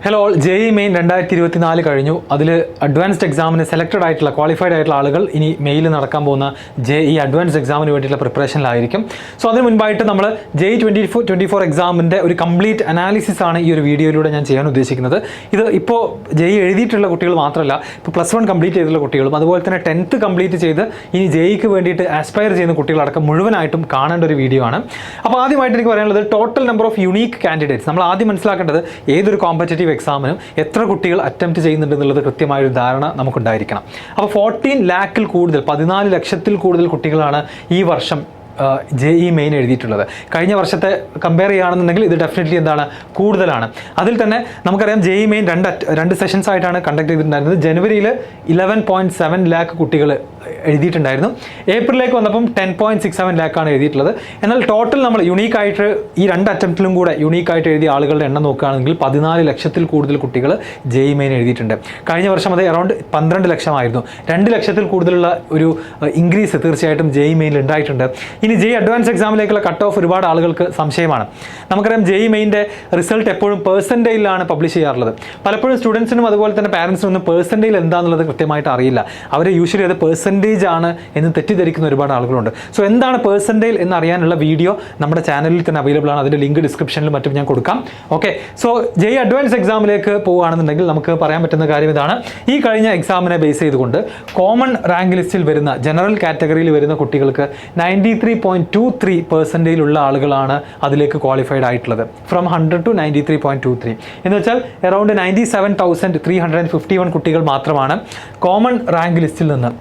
Hello JEE main 2024 കഴിഞ്ഞു. അതിൽ advanced എക്സാമിന് സെലക്റ്റഡ് ആയിട്ടുള്ള ക്വാളിഫൈഡ് ആയിട്ടുള്ള ആളുകൾ ഇനി മെയിൽ നടക്കാൻ പോകുന്ന JEE അഡ്വാൻസ്ഡ് എക്സാമിന് വേണ്ടിയിട്ടുള്ള പ്രിപ്പറേഷനിലായിരിക്കും. സോ അതിന് മുൻപായിട്ട് നമ്മൾ JEE 2024 എക്സാമിൻ്റെ ഒരു കംപ്ലീറ്റ് അനാലിസിസ് ആണ് ഈ ഒരു വീഡിയോയിലൂടെ ഞാൻ ചെയ്യാൻ ഉദ്ദേശിക്കുന്നത്. ഇത് ഇപ്പോൾ JEE എഴുതിയിട്ടുള്ള കുട്ടികൾ മാത്രമല്ല, ഇപ്പോൾ +1 കംപ്ലീറ്റ് ചെയ്തിട്ടുള്ള കുട്ടികളും അതുപോലെ തന്നെ 10th കംപ്ലീറ്റ് ചെയ്ത് ഇനി JEEക്ക് വേണ്ടിയിട്ട് ആസ്പയർ ചെയ്യുന്ന കുട്ടികളടക്കം മുഴുവനായിട്ടും കാണേണ്ട ഒരു വീഡിയോ ആണ്. അപ്പോൾ ആദ്യമായിട്ട് എനിക്ക് പറയാനുള്ളത് total number of unique candidates. നമ്മൾ ആദ്യം മനസ്സിലാക്കേണ്ടത് ഏതൊരു കോമ്പറ്റേറ്റീവ് എക്സാമിനും എത്ര കുട്ടികൾ അറ്റംപ്റ്റ് ചെയ്യുന്നുണ്ട് എന്നുള്ളത് കൃത്യമായൊരു ധാരണ നമുക്കുണ്ടായിരിക്കണം. അപ്പോൾ 14 ലാഖിൽ കൂടുതൽ 14 ലക്ഷത്തിൽ കൂടുതൽ കുട്ടികളാണ് ഈ വർഷം JEE മെയിൻ എഴുതിയിട്ടുള്ളത്. കഴിഞ്ഞ വർഷത്തെ കമ്പയർ ചെയ്യുകയാണെന്നുണ്ടെങ്കിൽ ഇത് ഡെഫിനറ്റ്ലി എന്താണ് കൂടുതലാണ്. അതിൽ തന്നെ നമുക്കറിയാം JEE മെയിൻ രണ്ട് സെഷൻസ് ആയിട്ടാണ് കണ്ടക്ട് ചെയ്തിട്ടുണ്ടായിരുന്നത്. ജനുവരിയിൽ 11.7 ലാഖ് കുട്ടികൾ എഴുതിയിട്ടുണ്ടായിരുന്നു. ഏപ്രിലേക്ക് വന്നപ്പം 10.67 ലാഖാണ് എഴുതിയിട്ടുള്ളത്. എന്നാൽ ടോട്ടൽ നമ്മൾ യുണീക്കായിട്ട് ഈ രണ്ട് അറ്റംപ്റ്റിലും കൂടെ യുണീക്കായിട്ട് എഴുതിയ ആളുകളുടെ എണ്ണം നോക്കുകയാണെങ്കിൽ 14 ലക്ഷത്തിൽ കൂടുതൽ കുട്ടികൾ JEE മെയിൻ എഴുതിയിട്ടുണ്ട്. കഴിഞ്ഞ വർഷം അത് അറൗണ്ട് 12 ലക്ഷമായിരുന്നു. 2 ലക്ഷത്തിൽ കൂടുതലുള്ള ഒരു ഇൻക്രീസ് തീർച്ചയായിട്ടും JEE മെയിനിൽ ഉണ്ടായിട്ടുണ്ട്. ഇനി JEE അഡ്വാൻസ് എക്സാമിലേക്കുള്ള കട്ട് ഓഫ് ഒരുപാട് ആളുകൾക്ക് സംശയമാണ്. നമുക്കറിയാം JEE മെയിൻ്റെ റിസൾട്ട് എപ്പോഴും പെർസെൻറ്റേജിലാണ് പബ്ലിഷ് ചെയ്യാറുള്ളത്. പലപ്പോഴും സ്റ്റുഡൻസിനും അതുപോലെ തന്നെ പാരൻസിനും ഒന്നും പെർസെൻറ്റേജിൽ എന്താണെന്നുള്ളത് കൃത്യമായിട്ട് അറിയില്ല. അവർ യൂഷ്വലി അത് പെർസെൻറ്റേജ് ആണ് എന്ന് തെറ്റിദ്ധരിക്കുന്ന ഒരുപാട് ആളുകളുണ്ട്. സോ എന്താണ് പെർസെൻറ്റേജ് എന്ന് അറിയാനുള്ള വീഡിയോ നമ്മുടെ ചാനലിൽ തന്നെ അവൈലബിൾ ആണ്. അതിൻ്റെ ലിങ്ക് ഡിസ്ക്രിപ്ഷനിലും മറ്റും ഞാൻ കൊടുക്കാം. ഓക്കെ, സോ JEE അഡ്വാൻസ് എക്സാമിലേക്ക് പോവുകയാണെന്നുണ്ടെങ്കിൽ നമുക്ക് പറയാൻ പറ്റുന്ന കാര്യം ഇതാണ്. ഈ കഴിഞ്ഞ എക്സാമിനെ ബേസ് ചെയ്തുകൊണ്ട് കോമൺ റാങ്ക് ലിസ്റ്റിൽ വരുന്ന ജനറൽ കാറ്റഗറിയിൽ വരുന്ന കുട്ടികൾക്ക് 93.23% ഉള്ള ആളുകളാണ് അതിലേക്ക് ക്വാളിഫൈഡ് ആയിട്ടുള്ളത്. ഫ്രം 100 to 93.23 എന്ന് വെച്ചാൽ അറൗണ്ട് 97,351 കുട്ടികൾ മാത്രമാണ് കോമൺ റാങ്ക് ലിസ്റ്റിൽ നിന്ന്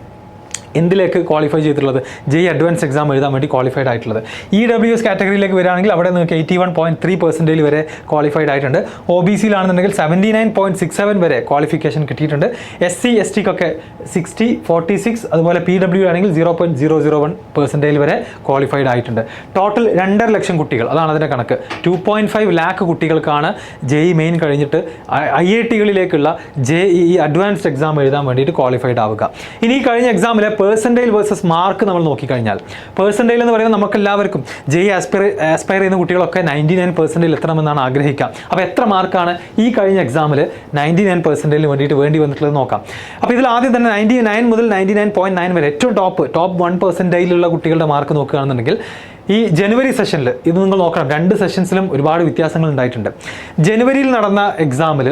എന്തിലേക്ക് ക്വാളിഫൈ ചെയ്തിട്ടുള്ളത്, JEE അഡ്വാൻസ് എക്സാം എഴുതാൻ വേണ്ടി ക്വാളിഫൈഡ് ആയിട്ടുള്ളത്. EWS കാറ്റഗറിയിലേക്ക് വരികയാണെങ്കിൽ അവിടെ നിങ്ങൾക്ക് 81.3% വരെ ക്വാളിഫൈഡ് ആയിട്ടുണ്ട്. OBCയിലാണെന്നുണ്ടെങ്കിൽ 79.67 വരെ ക്വാളിഫിക്കേഷൻ കിട്ടിയിട്ടുണ്ട്. SC STക്കൊക്കെ 60, 46, അതുപോലെ PW ആണെങ്കിൽ 0.001% വരെ ക്വാളിഫൈഡ് ആയിട്ടുണ്ട്. ടോട്ടൽ 2.5 ലക്ഷം കുട്ടികൾ, അതാണ് അതിൻ്റെ കണക്ക്. 2.5 ലാഖ് കുട്ടികൾക്കാണ് JEE മെയിൻ കഴിഞ്ഞിട്ട് IITകളിലേക്കുള്ള JEE അഡ്വാൻസ്ഡ് എക്സാം എഴുതാൻ വേണ്ടിയിട്ട് ക്വാളിഫൈഡ് ആവുക. ഇനി ഈ കഴിഞ്ഞ എക്സാമിലെ പെർസെൻറ്റേജ് വേഴ്സസ് മാർക്ക് നമ്മൾ നോക്കിക്കഴിഞ്ഞാൽ, പെർസെൻറ്റേജ് എന്ന് പറയുന്നത് നമുക്ക് എല്ലാവർക്കും JEE ആസ്പയർ ചെയ്യുന്ന കുട്ടികളൊക്കെ 99% എത്തണമെന്നാണ് ആഗ്രഹിക്കുക. അപ്പോൾ എത്ര മാർക്കാണ് ഈ കഴിഞ്ഞ എക്സാമിൽ 99% വേണ്ടിയിട്ട് വേണ്ടി വന്നിട്ടുള്ളത് നോക്കാം. അപ്പോൾ ഇതിൽ ആദ്യം തന്നെ 99 മുതൽ 99.9 വരെ ഏറ്റവും ടോപ്പ് 1% കുട്ടികളുടെ മാർക്ക് നോക്കുകയാണെന്നുണ്ടെങ്കിൽ ഈ ജനുവരി സെഷനിൽ ഇത് നിങ്ങൾ നോക്കണം. 2 സെഷൻസിലും ഒരുപാട് വ്യത്യാസങ്ങൾ ഉണ്ടായിട്ടുണ്ട്. ജനുവരിയിൽ നടന്ന എക്സാമിൽ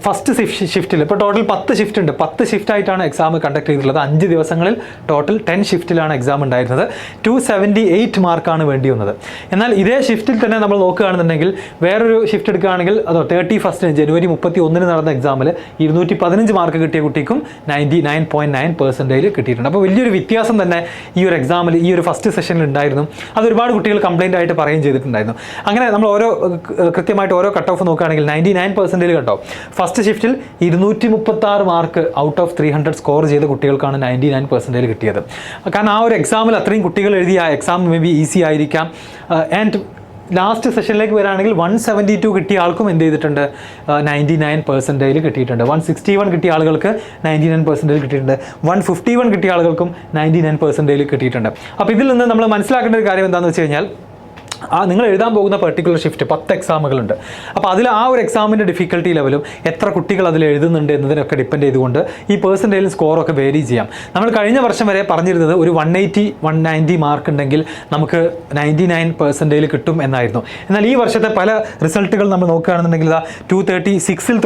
ഫസ്റ്റ് ഷിഫ്റ്റിൽ ഇപ്പോൾ ടോട്ടൽ 10 ഷിഫ്റ്റ് ഉണ്ട്. 10 ഷിഫ്റ്റായിട്ടാണ് എക്സാം കണ്ടക്ട് ചെയ്തിട്ടുള്ളത്. 5 ദിവസങ്ങളിൽ ടോട്ടൽ 10 ഷിഫ്റ്റിലാണ് എക്സാം ഉണ്ടായിരുന്നത്. 278 മാർക്കാണ് വേണ്ടി വന്നത്. എന്നാൽ ഇതേ ഷിഫ്റ്റിൽ തന്നെ നമ്മൾ നോക്കുകയാണെന്നുണ്ടെങ്കിൽ വേറൊരു ഷിഫ്റ്റ് എടുക്കുകയാണെങ്കിൽ അതോ 31 ജനുവരി 31 നടന്ന എക്സാമിൽ 215 മാർക്ക് കിട്ടിയ കുട്ടിക്കും 99.9% കിട്ടിയിട്ടുണ്ട്. അപ്പോൾ വലിയൊരു വ്യത്യാസം തന്നെ ഈ ഒരു എക്സാമിൽ ഈ ഒരു ഫസ്റ്റ് സെഷനിൽ ഉണ്ടായിരുന്നു. അത് ഒരുപാട് കുട്ടികൾ കംപ്ലൈൻ്റ് ആയിട്ട് പറയുകയും ചെയ്തിട്ടുണ്ടായിരുന്നു. അങ്ങനെ നമ്മൾ കൃത്യമായിട്ട് ഓരോ കട്ട് ഓഫ് നോക്കുകയാണെങ്കിൽ 99% കട്ട് ഓഫ്. ഫസ്റ്റ് ഷിഫ്റ്റിൽ 236 മാർക്ക് ഔട്ട് ഓഫ് 300 സ്കോർ ചെയ്ത കുട്ടികൾക്കാണ് 99% കിട്ടിയത്. കാരണം ആ ഒരു എക്സാമിൽ അത്രയും കുട്ടികൾ എഴുതിയ ആ എക്സാം മേ ബി ഈസി ആയിരിക്കാം. ആൻഡ് ലാസ്റ്റ് സെഷനിലേക്ക് വരികയാണെങ്കിൽ 172 കിട്ടിയ ആൾക്കും എന്ത് ചെയ്തിട്ടുണ്ട്, 99% കിട്ടിയിട്ടുണ്ട്. 161 കിട്ടിയ ആളുകൾക്ക് 99% കിട്ടിയിട്ടുണ്ട്. 151 കിട്ടിയ ആളുകൾക്കും 99% കിട്ടിയിട്ടുണ്ട്. അപ്പോൾ ഇതിൽ നിന്ന് നമ്മൾ മനസ്സിലാക്കേണ്ട ഒരു കാര്യം എന്താണെന്ന് വെച്ച് കഴിഞ്ഞാൽ, നിങ്ങൾ എഴുതാൻ പോകുന്ന പെർട്ടിക്കുലർ ഷിഫ്റ്റ് 10 എക്സാമുകളുണ്ട്. അപ്പോൾ അതിൽ ആ ഒരു എക്സാമിൻ്റെ ഡിഫിക്കൽട്ടി ലെവലും എത്ര കുട്ടികൾ അതിൽ എഴുതുന്നുണ്ട് എന്നതിനൊക്കെ ഡിപ്പെൻഡ് ചെയ്തുകൊണ്ട് ഈ പെർസെൻറ്റേജിൽ സ്കോറൊക്കെ വേരി ചെയ്യാം. നമ്മൾ കഴിഞ്ഞ വർഷം വരെ പറഞ്ഞിരുന്നത് ഒരു 180-190 മാർക്ക് ഉണ്ടെങ്കിൽ നമുക്ക് 99% കിട്ടും എന്നായിരുന്നു. എന്നാൽ ഈ വർഷത്തെ പല റിസൾട്ടുകൾ നമ്മൾ നോക്കുകയാണെന്നുണ്ടെങ്കിൽ 236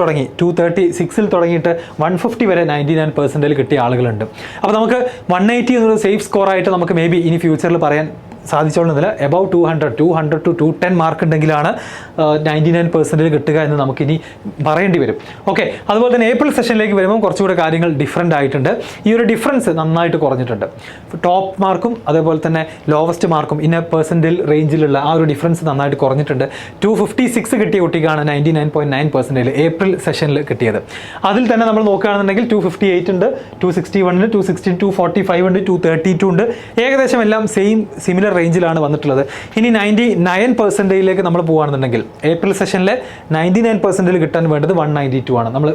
തുടങ്ങിയിട്ട് 150 വരെ 99% കിട്ടിയ ആളുകളുണ്ട്. അപ്പോൾ നമുക്ക് 180 എന്നൊരു സേഫ് സ്കോറായിട്ട് നമുക്ക് മേ ബി ഇനി ഫ്യൂച്ചറിൽ പറയാൻ സാധിച്ചോളുന്നില്ല. എബവ് 200 to 210 മാർക്ക് ഉണ്ടെങ്കിലാണ് 99% കിട്ടുക എന്ന് നമുക്കിനി പറയേണ്ടി വരും. ഓക്കെ, അതുപോലെ തന്നെ ഏപ്രിൽ സെഷനിലേക്ക് വരുമ്പോൾ കുറച്ചുകൂടെ കാര്യങ്ങൾ ഡിഫറൻ്റ് ആയിട്ടുണ്ട്. ഈ ഒരു ഡിഫറൻസ് നന്നായിട്ട് കുറഞ്ഞിട്ടുണ്ട്. ടോപ്പ് മാർക്കും അതേപോലെ തന്നെ ലോവസ്റ്റ് മാർക്കും ഇന്ന പെർസെൻറ്റേജ് റേഞ്ചിലുള്ള ആ ഒരു ഡിഫറൻസ് നന്നായിട്ട് കുറഞ്ഞിട്ടുണ്ട്. 256 കിട്ടിയ കുട്ടിക്കാണ് 99.9% ഏപ്രിൽ സെഷനിൽ കിട്ടിയത്. അതിൽ തന്നെ നമ്മൾ നോക്കുകയാണെന്നുണ്ടെങ്കിൽ 258 ഉണ്ട്, 261 ഉണ്ട്, 216, 245 ഉണ്ട്, 232 ഉണ്ട്. ഏകദേശം എല്ലാം സിമിലർ റേഞ്ചിലാണ് വന്നിട്ടുള്ളത്. ഇനി 99%ലേക്ക് നമ്മൾ പോകുകയാണെന്നുണ്ടെങ്കിൽ ഏപ്രിൽ സെഷനിലെ 99% കിട്ടാൻ വേണ്ടത് 192 ആണ്. നമ്മൾ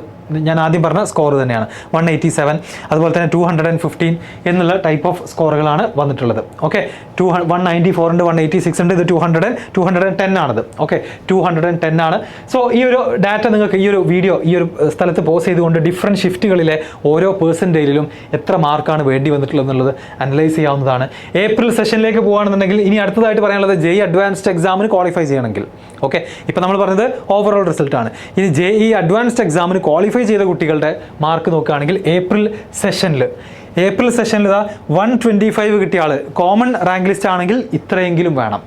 ഞാൻ ആദ്യം പറഞ്ഞ സ്കോർ തന്നെയാണ് 187, അതുപോലെ തന്നെ 215 എന്നുള്ള ടൈപ്പ് ഓഫ് സ്കോറുകളാണ് വന്നിട്ടുള്ളത്. ഓക്കെ, 194 ഉണ്ട്, 186 ഉണ്ട്, ഇത് 210 ആണിത്. ഓക്കെ, 210 ആണ്. സോ ഈ ഒരു ഡാറ്റ നിങ്ങൾക്ക് ഈ ഒരു വീഡിയോ ഈ ഒരു സ്ഥലത്ത് പോസ് ചെയ്തുകൊണ്ട് ഡിഫറെൻറ്റ് ഷിഫ്റ്റുകളിലെ ഓരോ പെർസെൻറ്റേജിലും എത്ര മാർക്കാണ് വേണ്ടി വന്നിട്ടുള്ളത് എന്നുള്ളത് അനലൈസ് ചെയ്യാവുന്നതാണ്. ഏപ്രിൽ സെഷനിലേക്ക് പോകുകയാണെന്നുണ്ടെങ്കിൽ ഇനി അടുത്തതായിട്ട് പറയാനുള്ളത് JEE അഡ്വാൻസ്ഡ് എക്സാമിന് ക്വാളിഫൈ ചെയ്യണമെങ്കിൽ. ഓക്കെ, ഇപ്പോൾ നമ്മൾ പറഞ്ഞത് ഓവറോൾ റിസൾട്ടാണ്. ഇനി JEE അഡ്വാൻസ്ഡ് എക്സാമിന് ക്വാളിഫൈ ചെയ്ത കുട്ടികളുടെ മാർക്ക് നോക്കുകയാണെങ്കിൽ ഏപ്രിൽ സെഷനിൽ 125 കിട്ടിയ ആൾ കോമൺ റാങ്ക് ലിസ്റ്റ് ആണെങ്കിൽ ഇത്രയെങ്കിലും വേണം.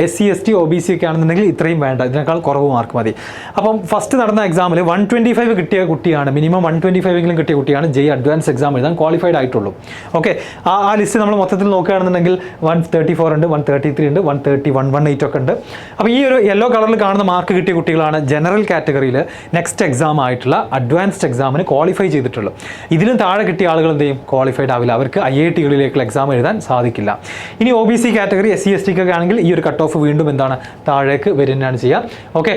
SC ST OBC ഒക്കെ ആണെന്നുണ്ടെങ്കിൽ ഇത്രയും വേണ്ട, ഇതിനേക്കാൾ കുറവ് മാർക്ക് മതി. അപ്പം ഫസ്റ്റ് നടന്ന എക്സാമിൽ 125 കിട്ടിയ കുട്ടിയാണ്, മിനിമം 125 എങ്കിലും കിട്ടിയ കുട്ടിയാണ് JEE അഡ്വാൻസ് എക്സാം എഴുതാൻ ക്വാളിഫൈഡ് ആയിട്ടുള്ളൂ. ഓക്കെ, ആ ലിസ്റ്റ് നമ്മൾ മൊത്തത്തിൽ നോക്കുകയാണെന്നുണ്ടെങ്കിൽ 134 ഉണ്ട്, 133 ഉണ്ട്, 131, 118 ഒക്കെ ഉണ്ട്. അപ്പോൾ ഈ ഒരു യെല്ലോ കളറിൽ കാണുന്ന മാർക്ക് കിട്ടിയ കുട്ടികളാണ് ജനറൽ കാറ്റഗറിയിൽ നെക്സ്റ്റ് എക്സാം ആയിട്ടുള്ള അഡ്വാൻസ്ഡ് എക്സാമിന് ക്വാളിഫൈ ചെയ്തിട്ടുള്ളത്. ഇതിലും താഴെ കിട്ടിയ ആളുകൾ എന്ത് ചെയ്യും? ക്വാളിഫൈഡ് ആവില്ല, അവർക്ക് IIT-കളിലേക്കുള്ള എക്സാം എഴുതാൻ സാധിക്കില്ല. ഇനി OBC കാറ്റഗറി SC ST ഒക്കെ ആണെങ്കിൽ ഈ ഒരു കട്ട് ഓഫ് വീണ്ടും എന്താണ് താഴേക്ക് വരുന്നതാണ് ചെയ്യുക. ഓക്കെ,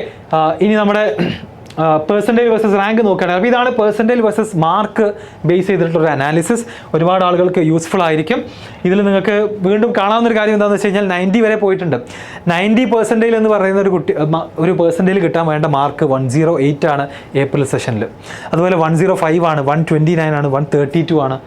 ഇനി നമ്മുടെ പെർസെൻറ്റേജ് വേഴ്സസ് റാങ്ക് നോക്കുകയാണെങ്കിൽ അപ്പോൾ ഇതാണ് പെർസെൻറ്റേജ് വേഴ്സസ് മാർക്ക് ബേസ് ചെയ്തിട്ടുള്ളൊരു അനാലിസിസ്. ഒരുപാട് ആളുകൾക്ക് യൂസ്ഫുൾ ആയിരിക്കും. ഇതിൽ നിങ്ങൾക്ക് വീണ്ടും കാണാവുന്നൊരു കാര്യം എന്താണെന്ന് വെച്ച് കഴിഞ്ഞാൽ 90 വരെ പോയിട്ടുണ്ട്. 90% എന്ന് പറയുന്ന ഒരു പെർസെൻറ്റേജ് കിട്ടാൻ വേണ്ട മാർക്ക് 108 ആണ് ഏപ്രിൽ സെഷനിൽ. അതുപോലെ 105 ആണ്, 129 ആണ്, 132 ആണ്.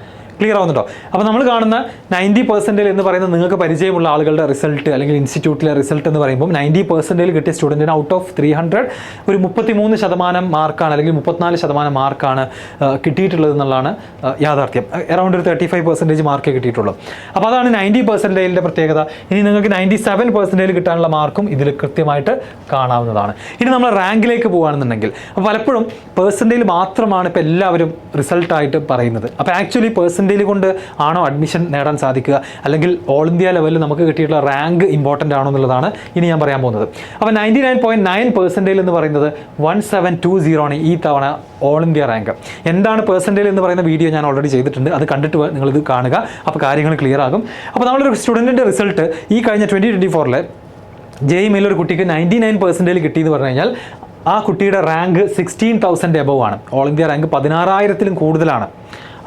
ക്ലിയർ ആവുന്നുണ്ടോ? അപ്പോൾ നമ്മൾ കാണുന്ന 90% എന്ന് പറയുന്നത് നിങ്ങൾക്ക് പരിചയമുള്ള ആളുകളുടെ റിസൾട്ട് അല്ലെങ്കിൽ ഇൻസ്റ്റിറ്റ്യൂട്ടിലെ റിസൾട്ട് എന്ന് പറയുമ്പോൾ 90% കിട്ടിയ സ്റ്റുഡൻറ്റിന് ഔട്ട് ഓഫ് 300 ഒരു 33% മാർക്കാണ് അല്ലെങ്കിൽ 34% മാർക്കാണ് കിട്ടിയിട്ടുള്ളത് എന്നുള്ളതാണ് യാഥാർത്ഥ്യം. അറൗണ്ട് ഒരു 35% മാർക്കേ കിട്ടിയിട്ടുള്ളൂ. അപ്പോൾ അതാണ് 90%ൻ്റെ പ്രത്യേകത. ഇനി നിങ്ങൾക്ക് 97% കിട്ടാനുള്ള മാർക്കും ഇതിൽ കൃത്യമായിട്ട് കാണാവുന്നതാണ്. ഇനി നമ്മൾ റാങ്കിലേക്ക് പോകുകയാണെന്നുണ്ടെങ്കിൽ അപ്പോൾ പലപ്പോഴും പെർസെൻറ്റേജ് മാത്രമാണ് ഇപ്പോൾ എല്ലാവരും റിസൾട്ടായിട്ട് പറയുന്നത്. അപ്പോൾ ആക്ച്വലി പെർസെൻറ്റേജ് കൊണ്ട് ആണോ അഡ്മിഷൻ നേടാൻ സാധിക്കുക, അല്ലെങ്കിൽ ഓൾ ഇന്ത്യ ലെവലിൽ നമുക്ക് കിട്ടിയിട്ടുള്ള റാങ്ക് ഇമ്പോർട്ടൻ്റ് ആണോ എന്നുള്ളതാണ് ഇനി ഞാൻ പറയാൻ പോകുന്നത്. അപ്പോൾ 99.9% എന്ന് പറയുന്നത് 1720 ആണ് ഈ തവണ ഓൾ ഇന്ത്യ റാങ്ക്. എന്താണ് പെർസെൻറ്റേജ് എന്ന് പറയുന്ന വീഡിയോ ഞാൻ ഓൾറെഡി ചെയ്തിട്ടുണ്ട്, അത് കണ്ടിട്ട് നിങ്ങളിത് കാണുക. അപ്പോൾ കാര്യങ്ങൾ ക്ലിയർ ആകും. അപ്പോൾ നമ്മളൊരു സ്റ്റുഡൻറ്റിൻ്റെ റിസൾട്ട് ഈ കഴിഞ്ഞ 2024 JEE മെയിൽ ഒരു കുട്ടിക്ക് 99% കിട്ടിയെന്ന് പറഞ്ഞു കഴിഞ്ഞാൽ ആ കുട്ടിയുടെ റാങ്ക് 16,000 എബവ് ആണ്. ഓൾ ഇന്ത്യ റാങ്ക് 16,000-ലും കൂടുതലാണ്.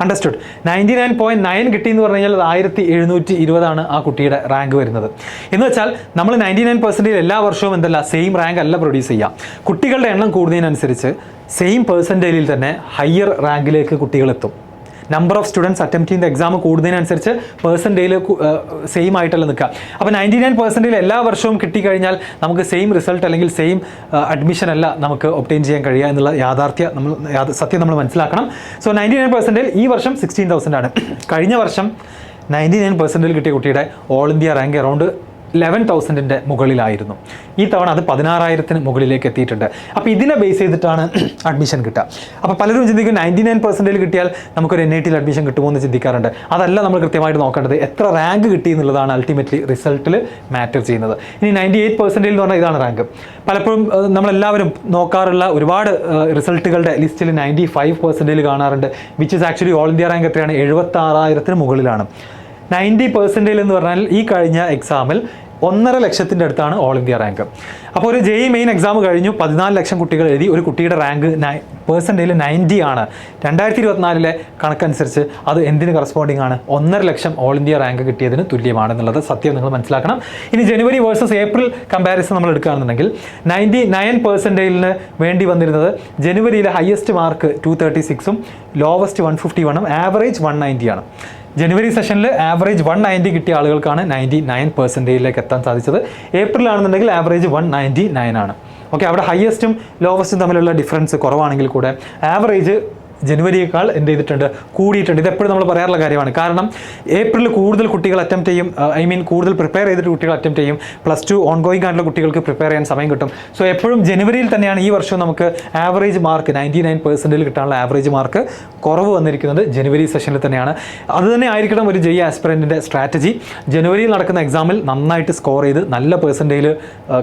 അണ്ടർസ്റ്റുഡ്? 99.9 കിട്ടിയെന്ന് പറഞ്ഞു കഴിഞ്ഞാൽ 1720 ആണ് ആ കുട്ടിയുടെ റാങ്ക് വരുന്നത്. എന്ന് വെച്ചാൽ നമ്മൾ 99% എല്ലാ വർഷവും എന്തല്ല സെയിം റാങ്ക് അല്ല പ്രൊഡ്യൂസ് ചെയ്യുക. കുട്ടികളുടെ എണ്ണം കൂടുന്നതിനനുസരിച്ച് സെയിം പെർസെൻറ്റേജിൽ തന്നെ ഹയർ റാങ്കിലേക്ക് കുട്ടികളെത്തും. നമ്പർ ഓഫ് സ്റ്റുഡൻസ് അറ്റംപ്റ്റ് ചെയ്യുന്ന എക്സാം കൂടുന്നതിനനുസരിച്ച് പെർസെൻറ്റേജിൽ സെയിം ആയിട്ടല്ല നിൽക്കുക. അപ്പോൾ 99% എല്ലാ വർഷവും കിട്ടിക്കഴിഞ്ഞാൽ നമുക്ക് സെയിം റിസൾട്ട് അല്ലെങ്കിൽ സെയിം അഡ്മിഷൻ അല്ല നമുക്ക് ഒബ്റ്റെയിൻ ചെയ്യാൻ കഴിയുക എന്നുള്ള സത്യം നമ്മൾ മനസ്സിലാക്കണം. സോ 99% ഈ വർഷം 16,000 ആണ്. കഴിഞ്ഞ വർഷം 99% കിട്ടിയ കുട്ടിയുടെ ഓൾ ഇന്ത്യ റാങ്ക് അറൗണ്ട് 11,000-ൻ്റെ മുകളിലായിരുന്നു. ഈ തവണ അത് 16,000-ന് മുകളിലേക്ക് എത്തിയിട്ടുണ്ട്. അപ്പോൾ ഇതിനെ ബേസ് ചെയ്തിട്ടാണ് അഡ്മിഷൻ കിട്ടുക. അപ്പോൾ പലരും ചിന്തിക്കും 99% കിട്ടിയാൽ നമുക്കൊരു NIT-യിൽ അഡ്മിഷൻ കിട്ടുമോ എന്ന് ചിന്തിക്കാറുണ്ട്. അതല്ല നമ്മൾ കൃത്യമായിട്ട് നോക്കേണ്ടത്, എത്ര റാങ്ക് കിട്ടി എന്നുള്ളതാണ് അൾട്ടിമേറ്റ്ലി റിസൾട്ടിൽ മാറ്റർ ചെയ്യുന്നത്. ഇനി 98% എന്ന് പറഞ്ഞാൽ ഇതാണ് റാങ്ക്. പലപ്പോഴും നമ്മളെല്ലാവരും നോക്കാറുള്ള ഒരുപാട് റിസൾട്ടുകളുടെ ലിസ്റ്റിൽ 95% കാണാറുണ്ട്. Which is actually all India rank എത്രയാണ്? 76,000-ന് മുകളിലാണ്. 90% എന്ന് പറഞ്ഞാൽ ഈ കഴിഞ്ഞ എക്സാമിൽ 1.5 ലക്ഷത്തിൻ്റെ അടുത്താണ് ഓൾ ഇന്ത്യ റാങ്ക്. അപ്പോൾ ഒരു JEE മെയിൻ എക്സാം കഴിഞ്ഞു, 14 ലക്ഷം കുട്ടികൾ എഴുതി, ഒരു കുട്ടിയുടെ റാങ്ക് പെർസെൻറ്റേജിൽ 90 ആണ്. 2024 കണക്കനുസരിച്ച് അത് എന്തിന് കറസ്പോണ്ടിങ് ആണ്? 1.5 ലക്ഷം ഓൾ ഇന്ത്യ റാങ്ക് കിട്ടിയതിന് തുല്യമാണെന്നുള്ളത് സത്യം നിങ്ങൾ മനസ്സിലാക്കണം. ഇനി ജനുവരി വേഴ്സസ് ഏപ്രിൽ കമ്പാരിസൺ നമ്മൾ എടുക്കുകയാണെന്നുണ്ടെങ്കിൽ 99%-ന് വേണ്ടി വന്നിരുന്നത് ജനുവരിയിലെ ഹയസ്റ്റ് മാർക്ക് 236-ഉം ലോവസ്റ്റ് 151-ഉം ആവറേജ് 190 ആണ്. ജനുവരി സെഷനിൽ ആവറേജ് 190 കിട്ടിയ ആളുകൾക്കാണ് 99%-ലേക്ക് എത്താൻ സാധിച്ചത്. ഏപ്രിലാണെന്നുണ്ടെങ്കിൽ ആവറേജ് 199 ആണ്. ഓക്കെ, അവിടെ ഹയസ്റ്റും ലോവസ്റ്റും തമ്മിലുള്ള ഡിഫറൻസ് കുറവാണെങ്കിൽ കൂടെ ആവറേജ് ജനുവരിയേക്കാൾ എന്ത് ചെയ്തിട്ടുണ്ട്? കൂടിയിട്ടുണ്ട്. ഇതെപ്പോഴും നമ്മൾ പറയാറുള്ള കാര്യമാണ്. കാരണം ഏപ്രിൽ കൂടുതൽ കുട്ടികൾ അറ്റംപ്റ്റ് ചെയ്യും, കൂടുതൽ പ്രിപ്പയർ ചെയ്തിട്ട് കുട്ടികൾ അറ്റംപ്റ്റ് ചെയ്യും. +2 ഓൺഗോയിങ് ആയിട്ടുള്ള കുട്ടികൾക്ക് പ്രിപ്പയർ ചെയ്യാൻ സമയം കിട്ടും. സോ എപ്പോഴും ജനുവരിയിൽ തന്നെയാണ് ഈ വർഷം നമുക്ക് ആവറേജ് മാർക്ക് 99%-ൽ കിട്ടാനുള്ള ആവറേജ് മാർക്ക് കുറവ് വന്നിരിക്കുന്നത് ജനുവരി സെഷനിൽ തന്നെയാണ്. അതുതന്നെ ആയിരിക്കണം ഒരു JEE ആസ്പിറൻറ്റിൻ്റെ സ്ട്രാറ്റജി. ജനുവരിയിൽ നടക്കുന്ന എക്സാമിൽ നന്നായിട്ട് സ്കോർ ചെയ്ത് നല്ല പെർസെൻറ്റേജിൽ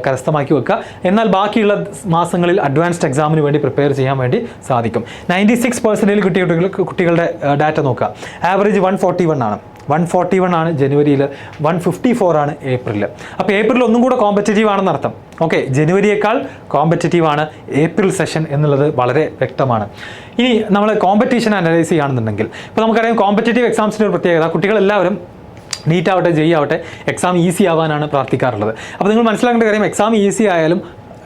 കരസ്ഥമാക്കി വെക്കുക. എന്നാൽ ബാക്കിയുള്ള മാസങ്ങളിൽ അഡ്വാൻസ്ഡ് എക്സാമിന് വേണ്ടി പ്രിപ്പയർ ചെയ്യാൻ വേണ്ടി സാധിക്കും. 96% കിട്ടിയ കുട്ടികളുടെ ഡാറ്റ നോക്കുക. ആവറേജ് 141 ആണ്. 141 ആണ് ജനുവരിയിൽ, 154 ആണ് ഏപ്രിൽ. അപ്പോൾ ഏപ്രിൽ ഒന്നും കൂടെ കോമ്പറ്റേറ്റീവ് ആണെന്ന് അർത്ഥം. ഓക്കെ, ജനുവരിയേക്കാൾ കോമ്പറ്റേറ്റീവ് ആണ് ഏപ്രിൽ സെഷൻ എന്നുള്ളത് വളരെ വ്യക്തമാണ്. ഇനി നമ്മൾ കോമ്പറ്റീഷൻ അനലൈസ് ചെയ്യുകയാണെന്നുണ്ടെങ്കിൽ, ഇപ്പോൾ നമുക്കറിയാം കോമ്പറ്റേറ്റീവ് എക്സാംസിൻ്റെ ഒരു പ്രത്യേകത, കുട്ടികളെല്ലാവരും നീറ്റ് ആവട്ടെ ജെഇ ആവട്ടെ എക്സാം ഈസി ആവാനാണ് പ്രാർത്ഥിക്കാറുള്ളത്. അപ്പോൾ നിങ്ങൾ മനസ്സിലാക്കേണ്ട കാര്യം, എക്സാം ഈസി ആയാലും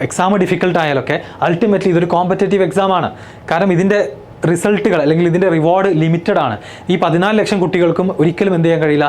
എക്സാം ഡിഫിക്കൽട്ട് ആയാലൊക്കെ അൾട്ടിമേറ്റ്ലി ഇതൊരു കോമ്പറ്റേറ്റീവ് എക്സാം ആണ്. കാരണം ഇതിൻ്റെ റിസൾട്ടുകൾ അല്ലെങ്കിൽ ഇതിൻ്റെ റിവാർഡ് ലിമിറ്റഡ് ആണ്. ഈ 14 ലക്ഷം കുട്ടികൾക്കും ഒരിക്കലും എന്ത് ചെയ്യാൻ കഴിയില്ല,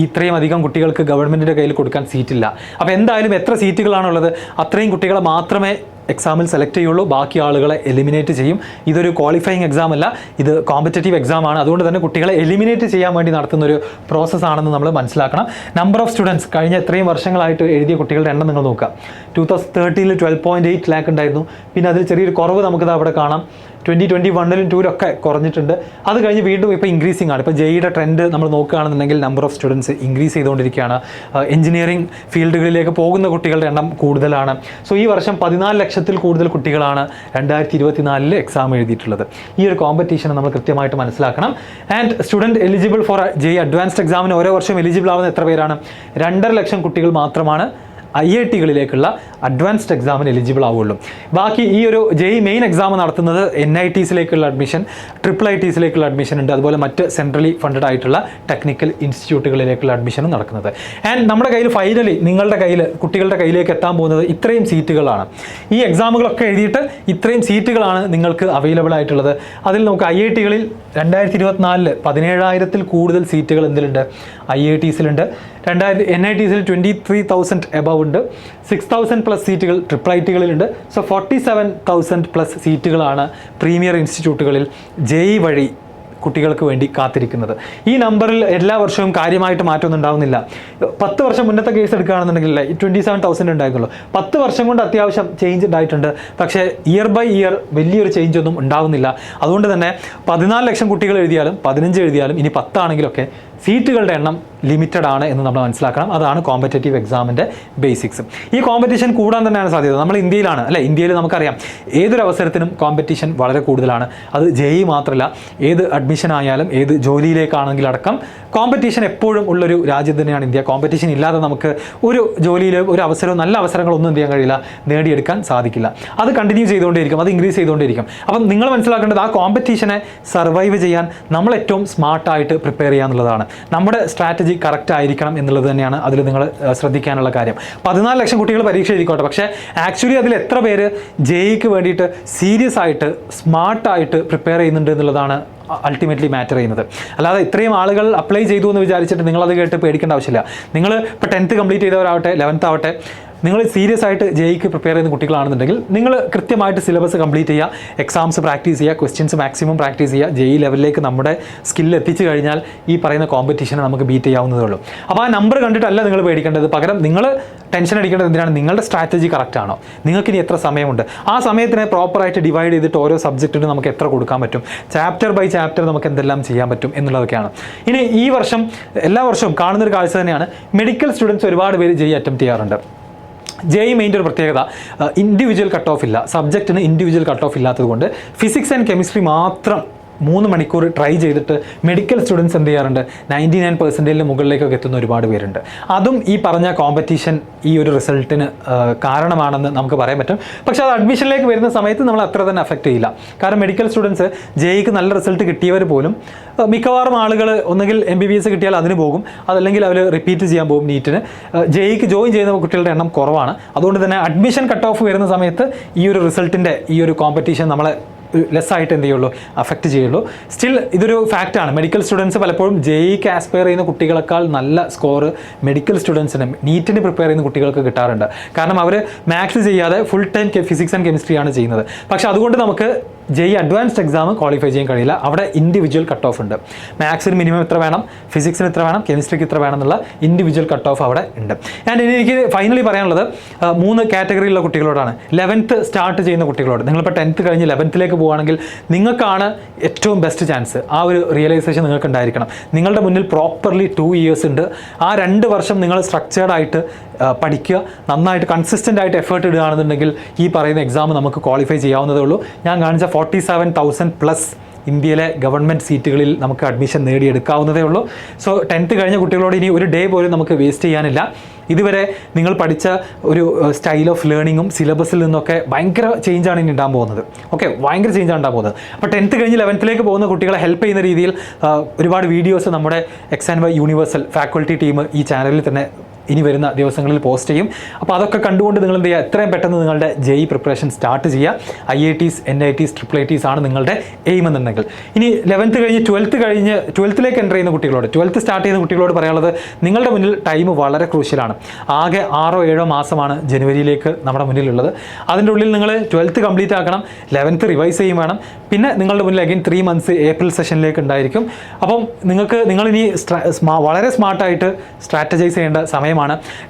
ഇത്രയും അധികം കുട്ടികൾക്ക് ഗവൺമെൻറ്റിൻ്റെ കയ്യിൽ കൊടുക്കാൻ സീറ്റില്ല. അപ്പോൾ എന്തായാലും എത്ര സീറ്റുകളാണുള്ളത് അത്രയും കുട്ടികളെ മാത്രമേ എക്സാമിൽ സെലക്ട് ചെയ്യുള്ളൂ, ബാക്കി ആളുകളെ എലിമിനേറ്റ് ചെയ്യും. ഇതൊരു ക്വാളിഫയിങ് എക്സാം അല്ല, ഇത് കോമ്പറ്റേറ്റീവ് എക്സാം ആണ്. അതുകൊണ്ട് തന്നെ കുട്ടികളെ എലിമിനേറ്റ് ചെയ്യാൻ വേണ്ടി നടത്തുന്നൊരു പ്രോസസ്സാണെന്ന് നമ്മൾ മനസ്സിലാക്കണം. നമ്പർ ഓഫ് സ്റ്റുഡൻസ് കഴിഞ്ഞ എത്രയും വർഷങ്ങളായിട്ട് എഴുതിയ കുട്ടികളുടെ എണ്ണം നിങ്ങൾ നോക്കുക. 2013 12.8 ലാക്ക് ഉണ്ടായിരുന്നു. പിന്നെ അതിൽ ചെറിയൊരു കുറവ് നമുക്കിത് അവിടെ കാണാം. 2021 2 കുറഞ്ഞിട്ടുണ്ട്. അത് കഴിഞ്ഞ് വീണ്ടും ഇപ്പോൾ ഇൻക്രീസിംഗ് ആണ്. ഇപ്പോൾ ജെഇയുടെ ട്രെൻഡ് നമ്മൾ നോക്കുകയാണെന്നുണ്ടെങ്കിൽ നമ്പർ ഓഫ് സ്റ്റുഡൻസ് ഇൻക്രീസ് ചെയ്തുകൊണ്ടിരിക്കുകയാണ്. എഞ്ചിനീയറിംഗ് ഫീൽഡുകളിലേക്ക് പോകുന്ന കുട്ടികളുടെ എണ്ണം കൂടുതലാണ്. സോ ഈ വർഷം 14 ലക്ഷത്തിൽ കൂടുതൽ കുട്ടികളാണ് 2024 എക്സാം എഴുതിയിട്ടുള്ളത്. ഈ ഒരു കോമ്പറ്റീഷൻ നമ്മൾ കൃത്യമായിട്ട് മനസ്സിലാക്കണം. And student eligible for JEE advanced എക്സാമിന് ഓരോ വർഷം എലിജിബിൾ ആവുന്ന എത്ര പേരാണ്? 2.5 ലക്ഷം കുട്ടികൾ മാത്രമാണ് IITകളിലേക്കുള്ള അഡ്വാൻസ്ഡ് എക്സാമിന് എലിജിബിൾ ആവുള്ളൂ. ബാക്കി ഈ ഒരു ജെഇ മെയിൻ എക്സാം നടത്തുന്നത് NITസിലേക്കുള്ള അഡ്മിഷൻ, IIITസിലേക്കുള്ള അഡ്മിഷൻ ഉണ്ട്. അതുപോലെ മറ്റ് സെൻട്രലി ഫണ്ടഡ് ആയിട്ടുള്ള ടെക്നിക്കൽ ഇൻസ്റ്റിറ്റ്യൂട്ടുകളിലേക്കുള്ള അഡ്മിഷനും നടക്കുന്നത്. ആൻഡ് നമ്മുടെ കയ്യിൽ ഫൈനലി നിങ്ങളുടെ കയ്യിൽ കുട്ടികളുടെ കയ്യിലേക്ക് എത്താൻ പോകുന്നത് ഇത്രയും സീറ്റുകളാണ്. ഈ എക്സാമുകളൊക്കെ എഴുതിയിട്ട് ഇത്രയും സീറ്റുകളാണ് നിങ്ങൾക്ക് അവൈലബിൾ ആയിട്ടുള്ളത്. അതിൽ നമുക്ക് IITകളിൽ 2024 17,000-ൽ കൂടുതൽ സീറ്റുകൾ എന്തിലുണ്ട്? IITസിലുണ്ട്. NITസിൽ 23,000 എബവ് ഉണ്ട്. 6,000+ സീറ്റുകൾ IIITകളിലുണ്ട്. സോ 47,000+ സീറ്റുകളാണ് പ്രീമിയർ ഇൻസ്റ്റിറ്റ്യൂട്ടുകളിൽ ജെഇ വഴി കുട്ടികൾക്ക് വേണ്ടി കാത്തിരിക്കുന്നത്. ഈ നമ്പറിൽ എല്ലാ വർഷവും കാര്യമായിട്ട് മാറ്റമൊന്നും ഉണ്ടാവുന്നില്ല. 10 വർഷം മുന്നത്തെ കേസ് എടുക്കുകയാണെന്നുണ്ടെങ്കിൽ 27,000 ഉണ്ടായിരുന്നുള്ളൂ. 10 വർഷം കൊണ്ട് അത്യാവശ്യം ചേഞ്ച് ഉണ്ടായിട്ടുണ്ട്. പക്ഷേ ഇയർ ബൈ ഇയർ വലിയൊരു ചേഞ്ച് ഒന്നും ഉണ്ടാവുന്നില്ല. അതുകൊണ്ട് തന്നെ 14 ലക്ഷം കുട്ടികൾ എഴുതിയാലും 15 എഴുതിയാലും ഇനി 10 ആണെങ്കിലൊക്കെ സീറ്റുകളുടെ എണ്ണം ലിമിറ്റഡ് ആണ് എന്ന് നമ്മൾ മനസ്സിലാക്കണം. അതാണ് കോമ്പറ്റേറ്റീവ് എക്സാമിൻ്റെ ബേസിക്സ്. ഈ കോമ്പറ്റീഷൻ കൂടാൻ തന്നെയാണ് സാധ്യത. നമ്മൾ ഇന്ത്യയിലാണ് അല്ലേ, ഇന്ത്യയിൽ നമുക്കറിയാം ഏതൊരു അവസരത്തിനും കോമ്പറ്റീഷൻ വളരെ കൂടുതലാണ്. അത് ജെഇ മാത്രമല്ല, ഏത് അഡ്മിഷൻ ആയാലും ഏത് ജോലിയിലേക്കാണെങ്കിൽ അടക്കം കോമ്പറ്റീഷൻ എപ്പോഴും ഉള്ളൊരു രാജ്യം തന്നെയാണ് ഇന്ത്യ. കോമ്പറ്റീഷൻ ഇല്ലാതെ നമുക്ക് ഒരു ജോലിയിൽ ഒരു അവസരവും നല്ല അവസരങ്ങളൊന്നും എന്ത് ചെയ്യാൻ കഴിയില്ല, നേടിയെടുക്കാൻ സാധിക്കില്ല. അത് കണ്ടിന്യൂ ചെയ്തുകൊണ്ടേയിരിക്കും, അത് ഇൻക്രീസ് ചെയ്തുകൊണ്ടേയിരിക്കും. അപ്പം നിങ്ങൾ മനസ്സിലാക്കേണ്ടത് ആ കോമ്പറ്റീഷനെ സർവൈവ് ചെയ്യാൻ നമ്മൾ ഏറ്റവും സ്മാർട്ടായിട്ട് പ്രിപ്പയർ ചെയ്യുക എന്നുള്ളതാണ്. നമ്മുടെ സ്ട്രാറ്റജി കറക്റ്റ് ആയിരിക്കണം എന്നുള്ളത് തന്നെയാണ് അതിൽ നിങ്ങൾ ശ്രദ്ധിക്കാനുള്ള കാര്യം. 14 ലക്ഷം കുട്ടികൾ പരീക്ഷ എഴുതിക്കോട്ടെ, പക്ഷേ ആക്ച്വലി അതിൽ എത്ര പേര് ജെഇക്ക് വേണ്ടിയിട്ട് സീരിയസ് ആയിട്ട് സ്മാർട്ടായിട്ട് പ്രിപ്പയർ ചെയ്യുന്നുണ്ട് എന്നുള്ളതാണ് അൾട്ടിമേറ്റ്ലി മാറ്റർ ചെയ്യുന്നത്. അല്ലാതെ ഇത്രയും ആളുകൾ അപ്ലൈ ചെയ്തു എന്ന് വിചാരിച്ചിട്ട് നിങ്ങളത് കേട്ട് പേടിക്കേണ്ട ആവശ്യമില്ല. നിങ്ങൾ ഇപ്പോൾ 10th കംപ്ലീറ്റ് ചെയ്തവരാവട്ടെ 11th ആവട്ടെ, നിങ്ങൾ സീരിയസ് ആയിട്ട് ജെഇക്ക് പ്രിപ്പയർ ചെയ്യുന്ന കുട്ടികളാണെന്നുണ്ടെങ്കിൽ നിങ്ങൾ കൃത്യമായിട്ട് സിലബസ് കംപ്ലീറ്റ് ചെയ്യുക, എക്സാംസ് പ്രാക്ടീസ് ചെയ്യുക, ക്വസ്റ്റ്യൻസ് മാക്സിമം പ്രാക്ടീസ് ചെയ്യുക. ജെഇ ലെവലിലേക്ക് നമ്മുടെ സ്കില്ല് എത്തിച്ചു കഴിഞ്ഞാൽ ഈ പറയുന്ന കോമ്പറ്റീഷനെ നമുക്ക് ബീറ്റ് ചെയ്യാവുന്നതേ ഉള്ളൂ. അപ്പോൾ ആ നമ്പർ കണ്ടിട്ടല്ല നിങ്ങൾ പേടിക്കേണ്ടത്. പകരം നിങ്ങൾ ടെൻഷൻ അടിക്കേണ്ടത് എന്തിനാണ്? നിങ്ങളുടെ സ്ട്രാറ്റജി കറക്റ്റ് ആണോ? നിങ്ങൾക്ക് ഇനി എത്ര സമയമുണ്ട്? ആ സമയത്തിനെ പ്രോപ്പറായിട്ട് ഡിവൈഡ് ചെയ്തിട്ട് ഓരോ സബ്ജക്റ്റിനും നമുക്ക് എത്ര കൊടുക്കാൻ പറ്റും, ചാപ്റ്റർ ബൈ ചാപ്റ്റർ നമുക്ക് എന്തെല്ലാം ചെയ്യാൻ പറ്റും എന്നുള്ളതൊക്കെയാണ്. ഇനി ഈ വർഷം എല്ലാ വർഷവും കാണുന്നൊരു കാഴ്ച തന്നെയാണ്, മെഡിക്കൽ സ്റ്റുഡൻസ് ഒരുപാട് പേര് ജെഇ അറ്റംപ്റ്റ് ചെയ്യാറുണ്ട്. ജെഇ മെയിൻ്റെ ഒരു പ്രത്യേകത, ഇൻഡിവിജ്വൽ കട്ട് ഓഫ് ഇല്ല. സബ്ജക്റ്റിന് ഇൻഡിവിജ്വൽ കട്ട് ഓഫ് ഇല്ലാത്തത് കൊണ്ട് ഫിസിക്സ് ആൻഡ് കെമിസ്ട്രി മാത്രം 3 മണിക്കൂർ ട്രൈ ചെയ്തിട്ട് മെഡിക്കൽ സ്റ്റുഡൻസ് എന്ത് ചെയ്യാറുണ്ട്? 99% മുകളിലേക്കൊക്കെ എത്തുന്ന ഒരുപാട് പേരുണ്ട്. അതും ഈ പറഞ്ഞ കോമ്പറ്റീഷൻ ഈ ഒരു റിസൾട്ടിന് കാരണമാണെന്ന് നമുക്ക് പറയാൻ പറ്റും. പക്ഷേ അത് അഡ്മിഷനിലേക്ക് വരുന്ന സമയത്ത് നമ്മൾ അത്ര തന്നെ അഫക്റ്റ് ചെയ്യില്ല. കാരണം മെഡിക്കൽ സ്റ്റുഡൻസ് ജെഇക്ക് നല്ല റിസൾട്ട് കിട്ടിയവർ പോലും മിക്കവാറും ആളുകൾ ഒന്നുകിൽ MBBS കിട്ടിയാൽ അതിന് പോകും, അതല്ലെങ്കിൽ അവർ റിപ്പീറ്റ് ചെയ്യാൻ പോകും നീറ്റിന്. ജെഇക്ക് ജോയിൻ ചെയ്യുന്ന കുട്ടികളുടെ എണ്ണം കുറവാണ്. അതുകൊണ്ട് തന്നെ അഡ്മിഷൻ കട്ട് ഓഫ് വരുന്ന സമയത്ത് ഈ ഒരു റിസൾട്ടിൻ്റെ ഈ ഒരു കോമ്പറ്റീഷൻ നമ്മളെ ലെസ്സായിട്ട് എന്ത് ചെയ്യുള്ളൂ, അഫക്റ്റ് ചെയ്യുള്ളൂ. സ്റ്റിൽ ഇതൊരു ഫാക്റ്റാണ്. മെഡിക്കൽ സ്റ്റുഡൻസ് പലപ്പോഴും ജെഇക്ക് ആസ്പയർ ചെയ്യുന്ന കുട്ടികളെക്കാൾ നല്ല സ്കോർ മെഡിക്കൽ സ്റ്റുഡൻസിന് നീറ്റിന് പ്രിപ്പയർ ചെയ്യുന്ന കുട്ടികൾക്ക് കിട്ടാറുണ്ട്. കാരണം അവർ മാത്സ് ചെയ്യാതെ ഫുൾ ടൈം ഫിസിക്സ് ആൻഡ് കെമിസ്ട്രിയാണ് ചെയ്യുന്നത്. പക്ഷേ അതുകൊണ്ട് നമുക്ക് ജെഇ അഡ്വാൻസ്ഡ് എക്സാം ക്വാളിഫൈ ചെയ്യാൻ കഴിയില്ല. അവിടെ ഇൻഡിവിജ്വൽ കട്ട് ഓഫ് ഉണ്ട്. മാത്സിന് മിനിമം ഇത്ര വേണം, ഫിസിക്സിന് ഇത്ര വേണം, കെമിസ്ട്രിക്ക് ഇത്ര വേണം എന്നുള്ള ഇൻഡിവിജ്വൽ കട്ട് ഓഫ് അവിടെ ഉണ്ട്. ആൻഡ് ഇനി എനിക്ക് ഫൈനലി പറയാനുള്ളത് 3 കാറ്റഗറിയിലുള്ള കുട്ടികളോടാണ്. 11th സ്റ്റാർട്ട് ചെയ്യുന്ന കുട്ടികളോട്, നിങ്ങളിപ്പോൾ 10th കഴിഞ്ഞ് 11th പോവുകയാണെങ്കിൽ നിങ്ങൾക്കാണ് ഏറ്റവും ബെസ്റ്റ് ചാൻസ്. ആ ഒരു റിയലൈസേഷൻ നിങ്ങൾക്ക് ഉണ്ടായിരിക്കണം. നിങ്ങളുടെ മുന്നിൽ പ്രോപ്പർലി 2 years ഉണ്ട്. ആ 2 വർഷം നിങ്ങൾ സ്ട്രക്ചേർഡ് ആയിട്ട് പഠിക്കുക, നന്നായിട്ട് കൺസിസ്റ്റൻ്റ് ആയിട്ട് എഫേർട്ട് ഇടുകയാണെന്നുണ്ടെങ്കിൽ ഈ പറയുന്ന എക്സാം നമുക്ക് ക്വാളിഫൈ ചെയ്യാവുന്നതേ ഉള്ളൂ. ഞാൻ കാണിച്ച 47,000+ ഇന്ത്യയിലെ ഗവൺമെൻറ് സീറ്റുകളിൽ നമുക്ക് അഡ്മിഷൻ നേടിയെടുക്കാവുന്നതേ ഉള്ളൂ. സോ 10th കഴിഞ്ഞ കുട്ടികളോട് ഇനി ഒരു ഡേ പോലും നമുക്ക് വേസ്റ്റ് ചെയ്യാനില്ല. ഇതുവരെ നിങ്ങൾ പഠിച്ച ഒരു സ്റ്റൈൽ ഓഫ് ലേണിങ്ങും സിലബസിൽ നിന്നൊക്കെ ഭയങ്കര ചേഞ്ചാണ് ഇനി ഉണ്ടാകാൻ പോകുന്നത്. ഓക്കെ, ഭയങ്കര ചേഞ്ചാണ് ഉണ്ടാകാൻ പോകുന്നത്. അപ്പോൾ 10th കഴിഞ്ഞ് 11th പോകുന്ന കുട്ടികളെ ഹെൽപ്പ് ചെയ്യുന്ന രീതിയിൽ ഒരുപാട് വീഡിയോസ് നമ്മുടെ Exam യൂണിവേഴ്സൽ ഫാക്കൽറ്റി ടീം ഈ ചാനലിൽ തന്നെ ഇനി വരുന്ന ദിവസങ്ങളിൽ പോസ്റ്റ് ചെയ്യും. അപ്പോൾ അതൊക്കെ കണ്ടുകൊണ്ട് നിങ്ങൾ എന്ത് ചെയ്യുക, എത്രയും പെട്ടെന്ന് നിങ്ങളുടെ JEE പ്രിപ്പറേഷൻ സ്റ്റാർട്ട് ചെയ്യുക. IITs, NITs, IIITs ആണ് നിങ്ങളുടെ എയിം എന്നുണ്ടെങ്കിൽ. ഇനി 11th കഴിഞ്ഞ് 12th എൻ്റർ ചെയ്യുന്ന കുട്ടികളോട്, 12th സ്റ്റാർട്ട് ചെയ്യുന്ന കുട്ടികളോട് പറയാനുള്ളത്, നിങ്ങളുടെ മുന്നിൽ ടൈം വളരെ ക്രൂഷ്യലാണ്. ആകെ 6-7 മാസമാണ് ജനുവരിയിലേക്ക് നമ്മുടെ മുന്നിലുള്ളത്. അതിൻ്റെ ഉള്ളിൽ നിങ്ങൾ 12th കംപ്ലീറ്റ് ആക്കണം, 11th റിവൈസ് ചെയ്യും വേണം. പിന്നെ നിങ്ങളുടെ മുന്നിൽ അഗൈൻ 3 months ഏപ്രിൽ സെഷനിലേക്ക് ഉണ്ടായിരിക്കും. അപ്പം നിങ്ങളിനി വളരെ സ്മാർട്ടായിട്ട് സ്ട്രാറ്റജൈസ് ചെയ്യേണ്ട സമയം.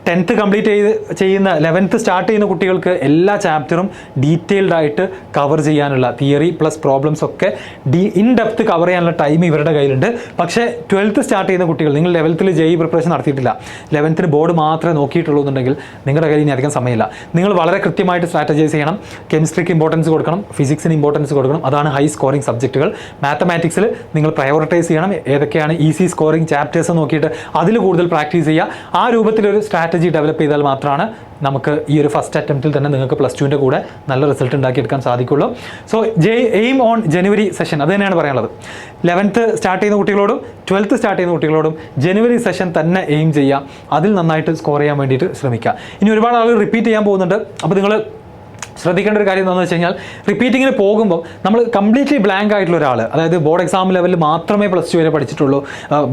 10th കംപ്ലീറ്റ് ചെയ്യുന്ന 11th സ്റ്റാർട്ട് ചെയ്യുന്ന കുട്ടികൾക്ക് എല്ലാ ചാപ്റ്ററും ഡീറ്റെയിൽഡ് ആയിട്ട് കവർ ചെയ്യാനുള്ള തിയറി പ്ലസ് പ്രോബ്ലംസ് ഒക്കെ ഇൻ ഡെപ്ത് കവർ ചെയ്യാനുള്ള ടൈം ഇവരുടെ കയ്യിലുണ്ട്. പക്ഷേ 12th സ്റ്റാർട്ട് ചെയ്യുന്ന കുട്ടികൾ, നിങ്ങൾ 11th JEE പ്രിപ്പറേഷൻ നടത്തിയിട്ടില്ല, 11th ബോർഡ് മാത്രമേ നോക്കിയിട്ടുള്ളൂ എന്നുണ്ടെങ്കിൽ നിങ്ങളുടെ കയ്യിൽ ഇനി അധികം സമയമില്ല. നിങ്ങൾ വളരെ കൃത്യമായിട്ട് സ്ട്രാറ്റജൈസ് ചെയ്യണം. കെമിസ്ട്രിക്ക് ഇമ്പോർട്ടൻസ് കൊടുക്കണം, ഫിസിക്സിന് ഇമ്പോർട്ടൻസ് കൊടുക്കണം, അതാണ് ഹൈ സ്കോറിംഗ് സബ്ജക്റ്റുകൾ. മാത്തമാറ്റിക്സിൽ നിങ്ങൾ പ്രയോറിറ്റൈസ് ചെയ്യണം. ഏതൊക്കെയാണ് ഈസി സ്കോറിംഗ് ചാപ്റ്റേഴ്സ് നോക്കിയിട്ട് അതിൽ കൂടുതൽ പ്രാക്ടീസ് ചെയ്യുക. ആ രൂപത്തിലൊരു സ്ട്രാറ്റജി ഡെവലപ്പ് ചെയ്താൽ മാത്രമാണ് നമുക്ക് ഈ ഒരു ഫസ്റ്റ് അറ്റംപ്റ്റിൽ തന്നെ നിങ്ങൾക്ക് +2ൻ്റെ കൂടെ നല്ല റിസൾട്ട് ഉണ്ടാക്കിയെടുക്കാൻ സാധിക്കുള്ളൂ. So aim on January session, അത് തന്നെയാണ് പറയാനുള്ളത്. 11th സ്റ്റാർട്ട് ചെയ്യുന്ന കുട്ടികളോടും 12th സ്റ്റാർട്ട് ചെയ്യുന്ന കുട്ടികളോടും ജനുവരി സെഷൻ തന്നെ എയിം ചെയ്യുക. അതിൽ നന്നായിട്ട് സ്കോർ ചെയ്യാൻ വേണ്ടിയിട്ട് ശ്രമിക്കുക. ഇനി ഒരുപാട് ആളുകൾ റിപ്പീറ്റ് ചെയ്യാൻ പോകുന്നുണ്ട്. അപ്പോൾ നിങ്ങൾ ശ്രദ്ധിക്കേണ്ട ഒരു കാര്യം എന്താണെന്ന് വെച്ച് കഴിഞ്ഞാൽ, റിപ്പീറ്റിങ്ങിന് പോകുമ്പോൾ നമ്മൾ കംപ്ലീറ്റ്ലി ബ്ലാങ്ക് ആയിട്ടുള്ള ഒരാൾ, അതായത് ബോർഡ് എക്സാം ലെവലിൽ മാത്രമേ +2 വരെ പഠിച്ചിട്ടുള്ളൂ,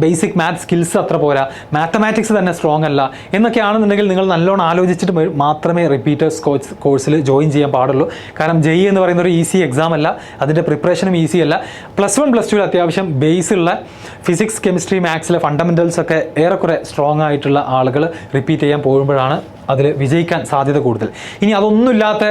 ബേസിക് മാത്സ് സ്കിൽസ് അത്ര പോരാ, മാത്തമാറ്റിക്സ് തന്നെ സ്ട്രോങ് അല്ല എന്നൊക്കെയാണെന്നുണ്ടെങ്കിൽ നിങ്ങൾ നല്ലോണം ആലോചിച്ചിട്ട് മാത്രമേ റിപ്പീറ്റേഴ്സ് കോഴ്സിൽ ജോയിൻ ചെയ്യാൻ പാടുള്ളൂ. കാരണം JEE എന്ന് പറയുന്ന ഒരു ഈസി എക്സാം അല്ല, അതിൻ്റെ പ്രിപ്പറേഷനും ഈസി അല്ല. +1 +2 അത്യാവശ്യം ബേസ് ഉള്ള ഫിസിക്സ്, കെമിസ്ട്രി, മാത്സിലെ ഫണ്ടമെൻറ്റൽസ് ഒക്കെ ഏറെക്കുറെ സ്ട്രോങ് ആയിട്ടുള്ള ആളുകൾ റിപ്പീറ്റ് ചെയ്യാൻ പോകുമ്പോഴാണ് അതിൽ വിജയിക്കാൻ സാധ്യത കൂടുതൽ. ഇനി അതൊന്നുമില്ലാത്ത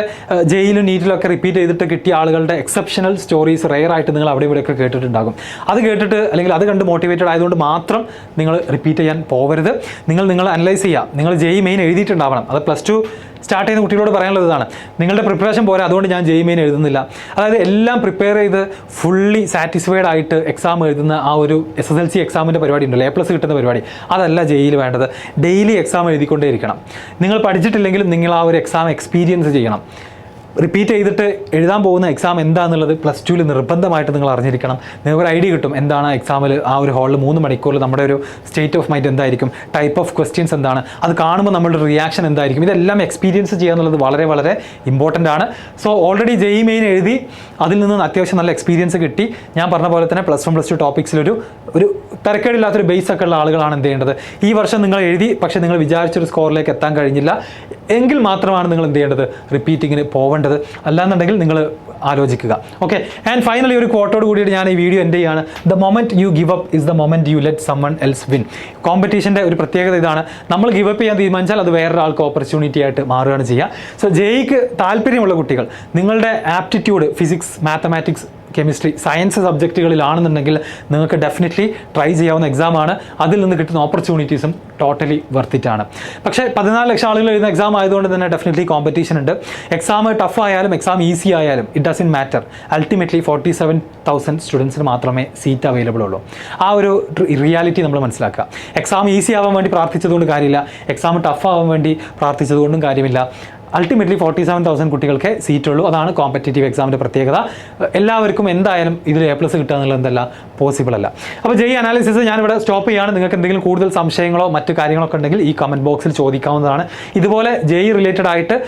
JEEലും നീറ്റിലൊക്കെ റിപ്പീറ്റ് ചെയ്തിട്ട് കിട്ടിയ ആളുകളുടെ എക്സെപ്ഷണൽ സ്റ്റോറീസ് റെയറായിട്ട് നിങ്ങൾ അവിടെ ഇവിടെയൊക്കെ കേട്ടിട്ടുണ്ടാകും. അത് കേട്ടിട്ട് അല്ലെങ്കിൽ അത് കണ്ട് മോട്ടിവേറ്റഡ് ആയതുകൊണ്ട് മാത്രം നിങ്ങൾ റിപ്പീറ്റ് ചെയ്യാൻ പോകരുത്. നിങ്ങൾ അനലൈസ് ചെയ്യുക. നിങ്ങൾ JEE മെയിൻ എഴുതിയിട്ടുണ്ടാവണം. അത് +2 സ്റ്റാർട്ട് ചെയ്യുന്ന കുട്ടികളോട് പറയാനുള്ളത് ഇതാണ്, നിങ്ങളുടെ പ്രിപ്പറേഷൻ പോരാ, അതുകൊണ്ട് ഞാൻ JEE മെയിൻ എഴുതുന്നില്ല. അതായത് എല്ലാം പ്രിപ്പയർ ചെയ്ത് ഫുള്ളി സാറ്റിസ്ഫൈഡ് ആയിട്ട് എക്സാം എഴുതുന്ന ആ ഒരു SSLC എക്സാമിൻ്റെ പരിപാടി ഉണ്ടല്ലോ, A+ കിട്ടുന്ന പരിപാടി, അതല്ല JEEൽ വേണ്ടത്. ഡെയിലി എക്സാം എഴുതിക്കൊണ്ടേയിരിക്കണം. നിങ്ങൾ പഠിച്ചിട്ടില്ലെങ്കിലും നിങ്ങൾ ആ ഒരു എക്സാം എക്സ്പീരിയൻസ് ചെയ്യണം. റിപ്പീറ്റ് ചെയ്തിട്ട് എഴുതാൻ പോകുന്ന എക്സാം എന്താണെന്നുള്ളത് +2ൽ നിർബന്ധമായിട്ട് നിങ്ങൾ അറിഞ്ഞിരിക്കണം. നിങ്ങൾക്കൊരു ഐഡിയ കിട്ടും എന്താണ് എക്സാമിൽ ആ ഒരു ഹാളിൽ 3 മണിക്കൂറിൽ നമ്മുടെ ഒരു സ്റ്റേറ്റ് ഓഫ് മൈൻഡ് എന്തായിരിക്കും, ടൈപ്പ് ഓഫ് ക്വസ്റ്റ്യൻസ് എന്താണ്, അത് കാണുമ്പോൾ നമ്മളുടെ റിയാക്ഷൻ എന്തായിരിക്കും. ഇതെല്ലാം എക്സ്പീരിയൻസ് ചെയ്യുക എന്നുള്ളത് വളരെ വളരെ ഇമ്പോർട്ടൻ്റ് ആണ്. സോ ഓൾറെഡി JEE മെയിൻ എഴുതി അതിൽ നിന്ന് അത്യാവശ്യം നല്ല എക്സ്പീരിയൻസ് കിട്ടി. ഞാൻ പറഞ്ഞ പോലെ തന്നെ +1 +2 ടോപ്പിക്സിലൊരു തരക്കേടില്ലാത്തൊരു ബേസ് ഒക്കെ ഉള്ള ആളുകളാണ് എന്ത് ചെയ്യേണ്ടത്. ഈ വർഷം നിങ്ങൾ എഴുതി, പക്ഷേ നിങ്ങൾ വിചാരിച്ചൊരു സ്കോറിലേക്ക് എത്താൻ കഴിഞ്ഞില്ല എങ്കിൽ മാത്രമാണ് നിങ്ങൾ എന്ത് ചെയ്യേണ്ടത്, റിപ്പീറ്റിങ്ങിന് പോവേണ്ടത്. അല്ലാന്നുണ്ടെങ്കിൽ നിങ്ങൾ ആലോചിക്കുക. ഓക്കെ, ആൻഡ് ഫൈനലി ഒരു ക്വോട്ടോട് കൂടിയിട്ട് ഞാൻ ഈ വീഡിയോ എൻഡ് ചെയ്യാണ്. The moment you give up is the moment you let someone else win. കോമ്പറ്റീഷൻ്റെ ഒരു പ്രത്യേകത ഇതാണ്, നമ്മൾ ഗിവ് അപ്പ് ചെയ്യാൻ തീരുമാനിച്ചാൽ അത് വേറൊരാൾക്ക് ഓപ്പർച്യൂണിറ്റി ആയിട്ട് മാറുകയാണ് ചെയ്യുക. സോ JEEക്ക് താല്പര്യമുള്ള കുട്ടികൾ, നിങ്ങളുടെ aptitude physics, mathematics, chemistry, science സബ്ജക്റ്റുകളിലാണെന്നുണ്ടെങ്കിൽ നിങ്ങൾക്ക് ഡെഫിനറ്റ്ലി ട്രൈ ചെയ്യാവുന്ന എക്സാമാണ്. അതിൽ നിന്ന് കിട്ടുന്ന ഓപ്പർച്യൂണിറ്റീസും ടോട്ടലി വർത്തിറ്റാണ്. പക്ഷേ 14 ലക്ഷം ആളുകൾ എഴുതുന്ന എക്സാം ആയതുകൊണ്ട് തന്നെ ഡെഫിനറ്റ്ലി കോമ്പറ്റീഷൻ ഉണ്ട്. എക്സാം ടഫ് ആയാലും എക്സാം ഈസി ആയാലും ഇറ്റ് ഡസൻ മാറ്റർ. അൾട്ടിമേറ്റ്ലി 47,000 സ്റ്റുഡൻസിന് മാത്രമേ സീറ്റ് അവൈലബിൾ ഉള്ളൂ. ആ ഒരു റിയാലിറ്റി നമ്മൾ മനസ്സിലാക്കുക. എക്സാം ഈസി ആവാൻ വേണ്ടി പ്രാർത്ഥിച്ചതുകൊണ്ട് കാര്യമില്ല, എക്സാം ടഫ് ആവാൻ വേണ്ടി പ്രാർത്ഥിച്ചതുകൊണ്ടും കാര്യമില്ല. അൾട്ടിമേറ്റ്ലി 47,000 കുട്ടികൾക്ക് സീറ്റുള്ളൂ. അതാണ് കോമ്പറ്റേറ്റീവ് എക്സാമിൻ്റെ പ്രത്യേകത. എല്ലാവർക്കും എന്തായാലും ഇതിൽ A+ കിട്ടുക എന്നുള്ളത് എന്തല്ല പോസിബിൾ അല്ല. അപ്പോൾ JEE അനാലിസിസ് ഞാനിവിടെ സ്റ്റോപ്പ് ചെയ്യുകയാണ്. നിങ്ങൾക്ക് എന്തെങ്കിലും കൂടുതൽ സംശയങ്ങളോ മറ്റു കാര്യങ്ങളൊക്കെ ഉണ്ടെങ്കിൽ ഈ കമൻറ്റ് ബോക്സിൽ ചോദിക്കാവുന്നതാണ്. ഇതുപോലെ JEE റിലേറ്റഡ് ആയിട്ട്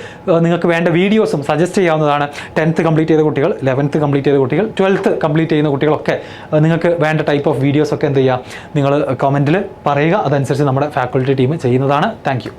നിങ്ങൾക്ക് വേണ്ട വീഡിയോസും സജസ്റ്റ് ചെയ്യാവുന്നതാണ്. 10th കംപ്ലീറ്റ് ചെയ്ത കുട്ടികൾ, 11th കംപ്ലീറ്റ് ചെയ്ത കുട്ടികൾ, 12th കംപ്ലീറ്റ് ചെയ്യുന്ന കുട്ടികളൊക്കെ നിങ്ങൾക്ക് വേണ്ട ടൈപ്പ് ഓഫ് വീഡിയോസൊക്കെ എന്ത് ചെയ്യുക, നിങ്ങൾ കമൻറ്റിൽ പറയുക. അതനുസരിച്ച് നമ്മുടെ ഫാക്കൽറ്റി ടീം ചെയ്യുന്നതാണ്. Thank you.